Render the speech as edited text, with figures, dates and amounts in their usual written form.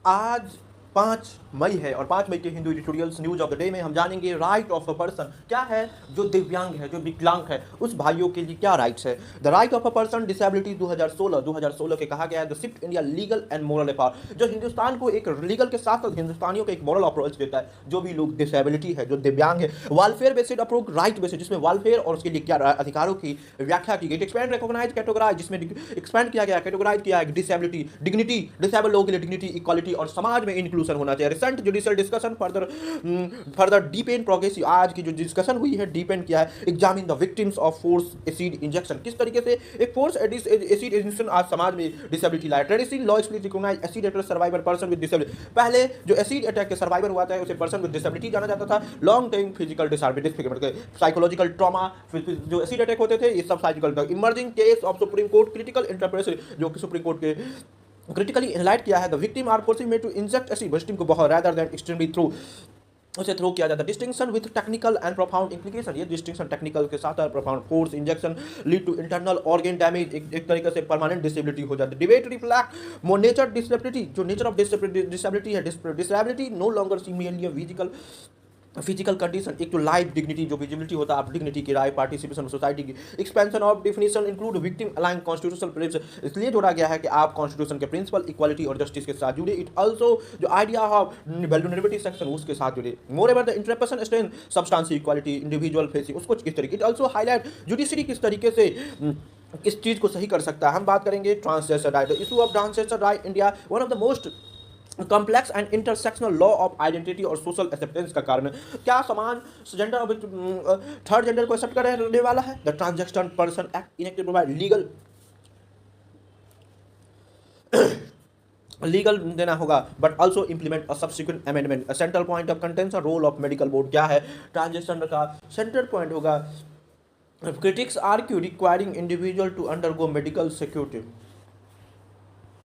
आज 5 मई है और 5 मई के Hindu editorials news of the day में हम जानेंगे राइट ऑफ अ पर्सन क्या है, जो दिव्यांग है, जो विकलांग है, उस भाइयों के लिए क्या राइट्स है। The right of a person disability 2016 के कहा गया है the shift India legal and moral affair, जो हिंदुस्तान को एक लीगल के साथ साथ हिंदुस्तानियों को एक मोरल अप्रोच देता है। जो भी लोग डिसेबिलिटी है, जो दिव्यांग है, welfare based approach right based, जिसमें वेलफेयर और उसके लिए क्या अधिकारों की व्याख्या की गई। एक्सपैंड रिकॉग्नाइज कैटेगराइज, जिसमें एक्सपैंड किया गया, कैटेगराइज किया है डिसेबिलिटी, डिग्निटी, डिसेबल लोगों के लिए डिग्निटी, इक्वालिटी और समाज में इंक्लूजन होना चाहिए। Recent judicial discussion further deepen progress, आज की जो डिस्कशन हुई है डीपेन किया है। Examine the victims of force acid injection, किस तरीके से एक फोर्स एसिड इंजेक्शन आज समाज में डिसेबिलिटी लाया। Traditional law explicitly recognize acid attack survivor person with disability, पहले जो एसिड अटैक के सर्वाइवर हुआ था उसे पर्सन विद डिसेबिलिटी जाना जाता था। Long time physical disability, psychological trauma, जो एसिड अटैक होते थे ये सब psychological. Emerging case of supreme court critical interpretation, जो कि सुप्रीम कोर्ट के क्रिटिकली हाईलाइट किया है। The victim are forcing made to inject acid, victim को बहुत रेदर देन एक्सट्रीमली थ्रू उसे थ्रो किया जाता है। Distinction with technical and profound implication, ये डिस्टिंक्शन टेक्निकल के साथ profound force injection lead to internal organ damage, एक तरीके से परमानेंट डिसेबिलिटी हो जाती है। डिबेट रिफ्लेक्ट मोर नेचर डिसेबिलिटी, जो नेचर ऑफ डिसेबिलिटी है, डिसेबिलिटी नो लॉन्गर सी मेनली फिजिकल कंडीशन, एक तो लाइफ डिग्निटी, जो विजिबिलिटी होता है आप डिग्निटी की, राइट पार्टिसिपेशन सोसाइटी की। Expansion of definition include victim align constitutional principle, इसलिए जोड़ा गया है कि आप कॉन्स्टिट्यूशन के प्रिंसिपल इक्वालिटी और जस्टिस के साथ जुड़े। इट आल्सो जो आइडिया ऑफ वल्नरेबिलिटी सेक्शन उसके साथ जुड़े। Moreover the interpretation strength substantial equality individual facing, उसको किस तरीके। इट आल्सो हाईलाइट जुडिशरी किस तरीके से इस चीज़ को सही कर सकता है। हम बात करेंगे transgender right, issue of transgender right India one of the most complex and intersectional law of identity और सोशल एक्सेप्टेंस का कारण। क्या समान जेंडर थर्ड जेंडर को एक्सेप्ट करने वाला है। The transaction person act enacted provide legal देना होगा but also implement a subsequent amendment. Central point of contention role of medical board क्या है, ट्रांजेक्शन का सेंट्रल पॉइंट होगा। Critics argue requiring individual to undergo medical security,